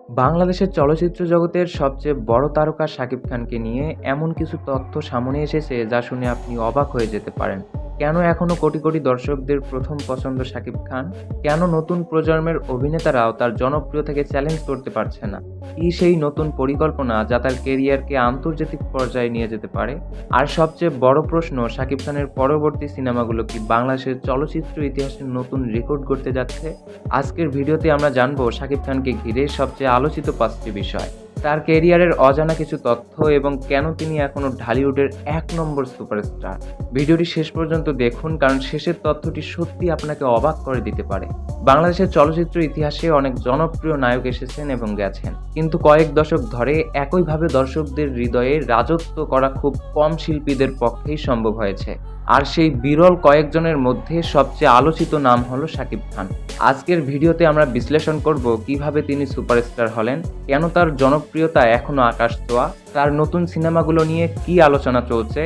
বাংলাদেশের চলচ্চিত্র জগতের সবচেয়ে বড় তারকা শাকিব খানকে নিয়ে এমন কিছু তথ্য সামনে এসেছে যা শুনে আপনি অবাক হয়ে যেতে পারেন। কেন এখনো কোটি কোটি দর্শকদের প্রথম পছন্দ শাকিব খান? কেন নতুন প্রজন্মের অভিনেতারাও তার জনপ্রিয়তাকে চ্যালেঞ্জ করতে পারছে না? কি সেই নতুন পরিকল্পনা যা তার কেরিয়ারকে আন্তর্জাতিক পর্যায়ে নিয়ে যেতে পারে? আর সবচেয়ে বড় প্রশ্ন, শাকিব খানের পরবর্তী সিনেমাগুলো কি বাংলাদেশের চলচ্চিত্র ইতিহাসের নতুন রেকর্ড গড়তে যাচ্ছে? আজকের ভিডিওতে আমরা জানবো শাকিব খানকে ঘিরে সবচেয়ে আলোচিত 5টি বিষয়, তার ক্যারিয়ারের অজানা কিছু তথ্য এবং কেন তিনি এখনো ঢালিউডের 1 নম্বর সুপারস্টার। ভিডিওটি শেষ পর্যন্ত দেখুন, কারণ শেষের তথ্যটি সত্যি আপনাকে অবাক করে দিতে পারে। বাংলাদেশের চলচ্চিত্র ইতিহাসে অনেক জনপ্রিয় নায়ক এসেছেন এবং গেছেন, কিন্তু কয়েক দশক ধরে একইভাবে দর্শকদের হৃদয়ে রাজত্ব করা খুব কম শিল্পীদের পক্ষেই সম্ভব হয়েছে। আর সেই বিরল কয়েকজনের মধ্যে সবচেয়ে আলোচিত নাম হলো শাকিব খান। আজকের ভিডিওতে আমরা বিশ্লেষণ করব কিভাবে তিনি সুপারস্টার হলেন, কেন তার জনপ্রিয়তা এখনো আকাশ ছোঁয়া, তার নতুন সিনেমাগুলো নিয়ে কি আলোচনা চলছে,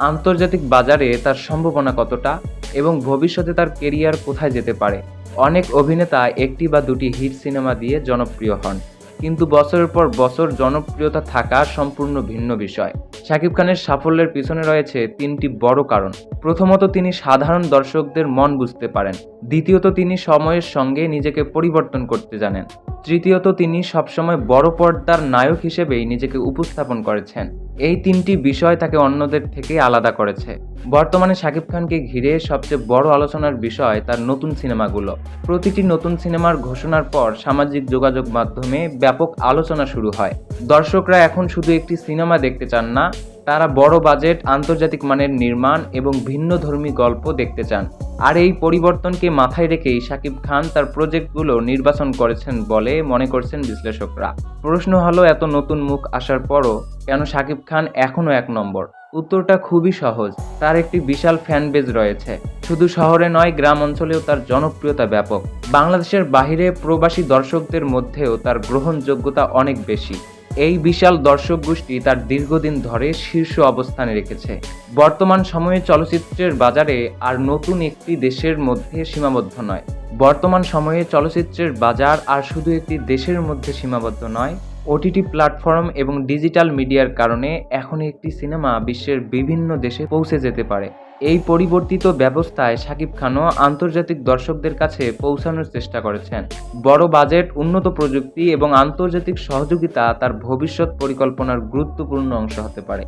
আন্তর্জাতিক বাজারে তার সম্ভাবনা কতটা এবং ভবিষ্যতে তার কেরিয়ার কোথায় যেতে পারে। অনেক অভিনেতা একটি বা দুটি হিট সিনেমা দিয়ে জনপ্রিয় হন, কিন্তু বছরের পর বছর জনপ্রিয়তা থাকা সম্পূর্ণ ভিন্ন বিষয়। শাকিব খানের সাফল্যের পিছনে রয়েছে 3টি বড় কারণ। প্রথমত, তিনি সাধারণ দর্শকদের মন বুঝতে পারেন। দ্বিতীয়ত, তিনি সময়ের সঙ্গে নিজেকে পরিবর্তন করতে জানেন। তৃতীয়ত, তিনি সবসময় বড় পর্দার নায়ক হিসেবেই নিজেকে উপস্থাপন করেছেন। এই 3টি বিষয় তাকে অন্যদের থেকে আলাদা করেছে। বর্তমানে শাকিব খানকে ঘিরে সবচেয়ে বড় আলোচনার বিষয় তার নতুন সিনেমাগুলো। প্রতিটি নতুন সিনেমার ঘোষণার পর সামাজিক যোগাযোগ মাধ্যমে ব্যাপক আলোচনা শুরু হয়। দর্শকরা এখন শুধু একটি সিনেমা দেখতে চান না, তারা বড় বাজেট, আন্তর্জাতিক মানের নির্মাণ এবং ভিন্নধর্মী গল্প দেখতে চান। আর এই পরিবর্তনকে মাথায় রেখেই শাকিব খান তার প্রজেক্টগুলো নির্বাচন করেছেন বলে মনে করছেন বিশ্লেষকরা। প্রশ্ন হলো, এত নতুন মুখ আসার পরও কেন শাকিব খান এখনও 1 নম্বর? উত্তরটা খুবই সহজ। তার একটি বিশাল ফ্যান বেজ রয়েছে। শুধু শহরে নয়, গ্রাম অঞ্চলেও তার জনপ্রিয়তা ব্যাপক। বাংলাদেশের বাইরে প্রবাসী দর্শকদের মধ্যেও তার গ্রহণযোগ্যতা অনেক বেশি। এই বিশাল দর্শক গোষ্ঠী তার দীর্ঘদিন ধরে শীর্ষ অবস্থানে রেখেছে। বর্তমান সময়ে চলচ্চিত্রের বাজারে আর নতুন একটি দেশের মধ্যে সীমাবদ্ধ নয়। বর্তমান সময়ে চলচ্চিত্রের বাজার আর শুধু একটি দেশের মধ্যে সীমাবদ্ধ নয়, ওটিটি প্ল্যাটফর্ম এবং ডিজিটাল মিডিয়ার কারণে এখন একটি সিনেমা বিশ্বের বিভিন্ন দেশে পৌঁছে যেতে পারে। এই পরিবর্তিত ব্যবস্থায় শাকিব খানও আন্তর্জাতিক দর্শকদের কাছে পৌঁছানোর চেষ্টা করেছেন। বড় বাজেট, উন্নত প্রযুক্তি এবং আন্তর্জাতিক সহযোগিতা তার ভবিষ্যৎ পরিকল্পনার গুরুত্বপূর্ণ অংশ হতে পারে।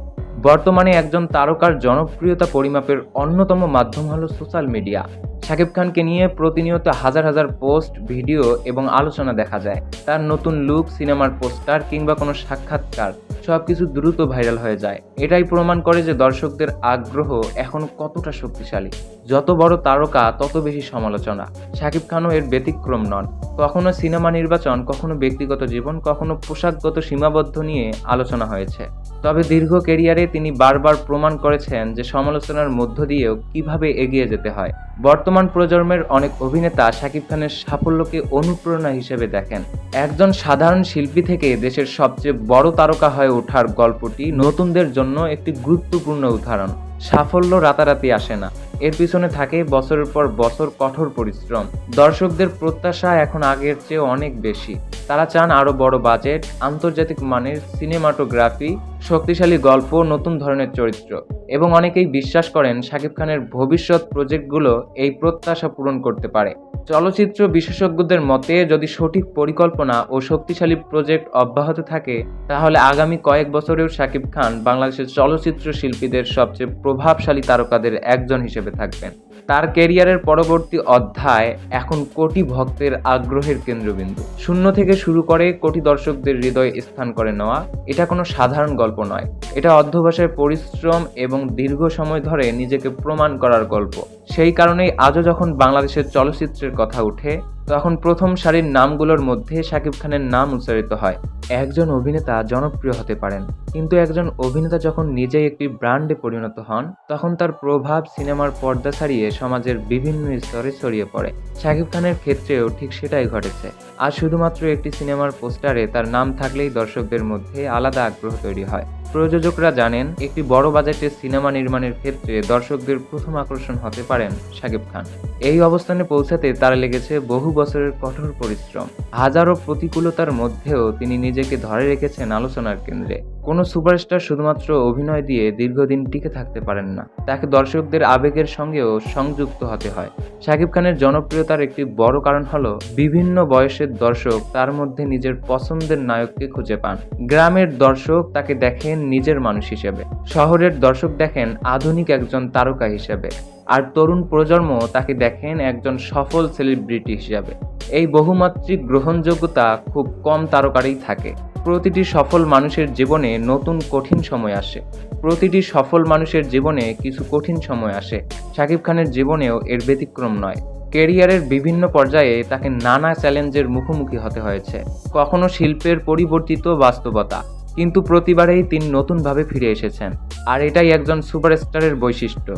বর্তমানে একজন তারকার জনপ্রিয়তা পরিমাপের অন্যতম মাধ্যম হলো সোশ্যাল মিডিয়া। শাকিব খানকে নিয়ে প্রতিনিয়ত হাজার হাজার পোস্ট, ভিডিও এবং আলোচনা দেখা যায়। তার নতুন লুক, সিনেমার পোস্টার কিংবা কোনো সাক্ষাৎকার সবকিছু দ্রুত ভাইরাল হয়ে যায়। এটাই প্রমাণ করে যে দর্শকদের আগ্রহ এখন কতটা শক্তিশালী। যত বড় তারকা তত বেশি সমালোচনা। শাকিব খানও এর ব্যতিক্রম নন। কখনো সিনেমা নির্বাচন, কখনো ব্যক্তিগত জীবন, কখনো পোশাকগত সীমাবদ্ধ নিয়ে আলোচনা হয়েছে। তবে দীর্ঘ ক্যারিয়ারে তিনি বারবার প্রমাণ করেছেন যে সমালোচনার মধ্য দিয়েও কিভাবে এগিয়ে যেতে হয়। বর্তমান প্রজন্মের অনেক অভিনেতা শাকিব খানের সাফল্যকে অনুপ্রেরণা হিসেবে দেখেন। একজন সাধারণ শিল্পী থেকে দেশের সবচেয়ে বড় তারকা হয়ে ওঠার গল্পটি নতুনদের জন্য একটি গুরুত্বপূর্ণ উদাহরণ। সাফল্য রাতারাতি আসে না, এর পিছনে থাকে বছরের পর বছর কঠোর পরিশ্রম। দর্শকদের প্রত্যাশা এখন আগের চেয়ে অনেক বেশি। তারা চান আরও বড় বাজেট, আন্তর্জাতিক মানের সিনেমাটোগ্রাফি, শক্তিশালী গল্প, নতুন ধরনের চরিত্র এবং অনেকেই বিশ্বাস করেন শাকিব খানের ভবিষ্যৎ প্রজেক্টগুলো এই প্রত্যাশা পূরণ করতে পারে। চলচ্চিত্র বিশেষজ্ঞদের মতে, যদি সঠিক পরিকল্পনা ও শক্তিশালী প্রজেক্ট অব্যাহত থাকে, তাহলে আগামী কয়েক বছরেও শাকিব খান বাংলাদেশের চলচ্চিত্র শিল্পীদের সবচেয়ে প্রভাবশালী তারকাদের একজন হিসেবে থাকবেন। তার ক্যারিয়ারের পরবর্তী অধ্যায় এখন কোটি ভক্তের আগ্রহের কেন্দ্রবিন্দু। শূন্য থেকে শুরু করে কোটি দর্শকদের হৃদয়ে স্থান করে নেওয়া, এটা কোনো সাধারণ গল্প নয়। এটা অধ্যবসায়, পরিশ্রম এবং দীর্ঘ সময় ধরে নিজেকে প্রমাণ করার গল্প। সেই কারণেই আজও যখন বাংলাদেশের চলচ্চিত্রের কথা ওঠে, তখন প্রথম সারির নামগুলোর মধ্যে শাকিব খানের নাম উচ্চারিত হয়। একজন অভিনেতা জনপ্রিয় হতে পারেন, কিন্তু একজন অভিনেতা যখন নিজেই একটি ব্র্যান্ডে পরিণত হন, তখন তার প্রভাব সিনেমার পর্দা ছাড়িয়ে সমাজের বিভিন্ন স্তরে ছড়িয়ে পড়ে। শাকিব খানের ক্ষেত্রেও ঠিক সেটাই ঘটেছে। আজ শুধুমাত্র একটি সিনেমার পোস্টারে তার নাম থাকলেই দর্শকদের মধ্যে আলাদা আগ্রহ তৈরি হয়। প্রযোজকরা জানেন একটি বড় বাজেটের সিনেমা নির্মাণের ক্ষেত্রে দর্শকদের প্রথম আকর্ষণ হতে পারেন শাকিব খান। এই অবস্থানে পৌঁছাতে তার লেগেছে বহু বছরের কঠোর পরিশ্রম। হাজারো প্রতিকূলতার মধ্যেও তিনি নিজেকে ধরে রেখেছেন আলোচনার কেন্দ্রে। কোনো সুপারস্টার শুধুমাত্র অভিনয় দিয়ে দীর্ঘদিন টিকে থাকতে পারেন না, তাকে দর্শকদের আবেগের সঙ্গেও সংযুক্ত হতে হয়। শাকিব খানের জনপ্রিয়তার একটি বড় কারণ হলো বিভিন্ন বয়সের দর্শক তার মধ্যে নিজের পছন্দের নায়ককে খুঁজে পান। গ্রামের দর্শক তাকে দেখেন নিজের মানুষ হিসেবে, শহরের দর্শক দেখেন আধুনিক একজন তারকা হিসেবে, আর তরুণ প্রজন্ম তাকে দেখেন একজন সফল সেলিব্রিটি হিসেবে। এই বহুমাত্রিক গ্রহণযোগ্যতা খুব কম তারকারই থাকে। প্রতিটি সফল মানুষের জীবনে নতুন কঠিন সময় আসে। প্রতিটি সফল মানুষের জীবনে কিছু কঠিন সময় আসে। শাকিব খানের জীবনেও এর ব্যতিক্রম নয়। ক্যারিয়ারের বিভিন্ন পর্যায়ে তাকে নানা চ্যালেঞ্জের মুখোমুখি হতে হয়েছে, কখনো শিল্পের পরিবর্তিত বাস্তবতা, কিন্তু প্রতিবারেই তিনি নতুনভাবে ফিরে এসেছেন। আর এটাই একজন সুপারস্টারের বৈশিষ্ট্য,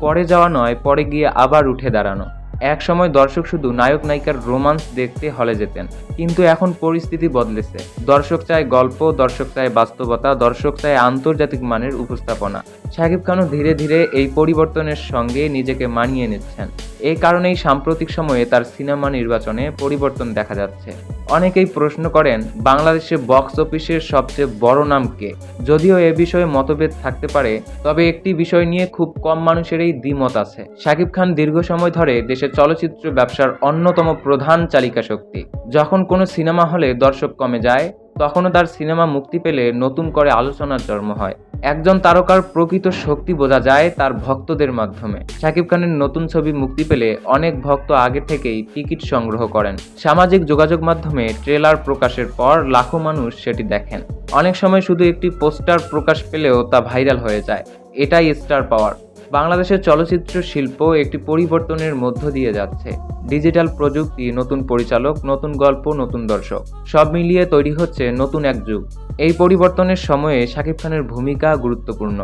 পরে যাওয়া নয়, পরে গিয়ে আবার উঠে দাঁড়ানো। এক সময় দর্শক শুধু নায়ক নায়িকার রোমান্স দেখতে হলে যেতেন, কিন্তু এখন পরিস্থিতি বদলেছে। দর্শক চায় গল্প, দর্শক চায় বাস্তবতা, দর্শক চায় আন্তর্জাতিক মানের উপস্থাপনা। শাকিব খানও ধীরে ধীরে এই পরিবর্তনের সঙ্গে নিজেকে মানিয়ে নিচ্ছেন। এই কারণেই সাম্প্রতিক সময়ে তার সিনেমা নির্বাচনে পরিবর্তন দেখা যাচ্ছে। অনেকেই প্রশ্ন করেন বাংলাদেশে বক্স অফিসের সবচেয়ে বড় নাম কে। যদিও এ বিষয়ে মতভেদ থাকতে পারে, তবে একটি বিষয় নিয়ে খুব কম মানুষেরই দ্বিমত আছে। শাকিব খান দীর্ঘ সময় ধরে দেশের চলচ্চিত্র ব্যবসার অন্যতম প্রধান চালিকা শক্তি। যখন কোনো সিনেমা হলে দর্শক কমে যায়, তখনও তার সিনেমা মুক্তি পেলে নতুন করে আলোচনার জন্ম হয়। একজন তারকার প্রকৃত শক্তি বোঝা যায় তার ভক্তদের মাধ্যমে। শাকিব খানের নতুন ছবি মুক্তি পেলে অনেক ভক্ত আগে থেকেই টিকিট সংগ্রহ করেন। সামাজিক যোগাযোগ মাধ্যমে ট্রেলার প্রকাশের পর লাখো মানুষ সেটি দেখেন। অনেক সময় শুধু একটি পোস্টার প্রকাশ পেলেও তা ভাইরাল হয়ে যায়। এটাই স্টার পাওয়ার। বাংলাদেশের চলচ্চিত্র শিল্প একটি পরিবর্তনের মধ্য দিয়ে যাচ্ছে। ডিজিটাল প্রযুক্তি, নতুন পরিচালক, নতুন গল্প, নতুন দর্শক, সব মিলিয়ে তৈরি হচ্ছে নতুন এক যুগ। এই পরিবর্তনের সময়ে শাকিব খানের ভূমিকা গুরুত্বপূর্ণ।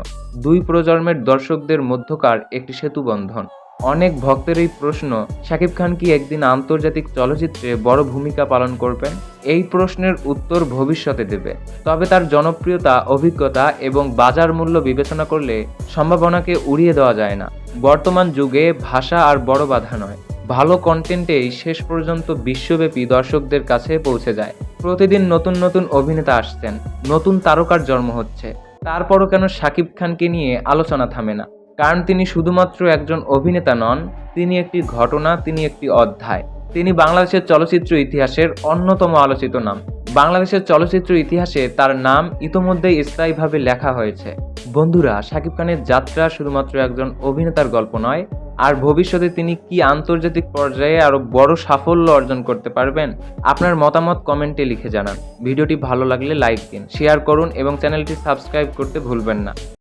দুই প্রজন্মের দর্শকদের মধ্যকার একটি সেতুবন্ধন। অনেক ভক্তের এই প্রশ্ন, শাকিব খান কি একদিন আন্তর্জাতিক চলচ্চিত্রে বড় ভূমিকা পালন করবেন? এই প্রশ্নের উত্তর ভবিষ্যতে দেবে। তবে তার জনপ্রিয়তা, অভিজ্ঞতা এবং বাজার মূল্য বিবেচনা করলে সম্ভাবনাকে উড়িয়ে দেওয়া যায় না। বর্তমান যুগে ভাষা আর বড় বাধা নয়, ভালো কন্টেন্টেই শেষ পর্যন্ত বিশ্বব্যাপী দর্শকদের কাছে পৌঁছে যায়। প্রতিদিন নতুন নতুন অভিনেতা আসছেন, নতুন তারকার জন্ম হচ্ছে। তারপরও কেন শাকিব খানকে নিয়ে আলোচনা থামে না? কারণ তিনি শুধুমাত্র একজন অভিনেতা নন, তিনি একটি ঘটনা, তিনি একটি অধ্যায়। তিনি বাংলাদেশের চলচ্চিত্র ইতিহাসের অন্যতম আলোচিত নাম। বাংলাদেশের চলচ্চিত্র ইতিহাসে তার নাম ইতোমধ্যেই স্থায়ীভাবে লেখা হয়েছে। বন্ধুরা, শাকিব খানের যাত্রা শুধুমাত্র একজন অভিনেতার গল্প নয়, আর ভবিষ্যতে তিনি কি আন্তর্জাতিক পর্যায়ে আরো বড় সাফল্য অর্জন করতে পারবেন? আপনার মতামত কমেন্টে লিখে জানান। ভিডিওটি ভালো লাগলে লাইক দিন, শেয়ার করুন এবং চ্যানেলটি সাবস্ক্রাইব করতে ভুলবেন না।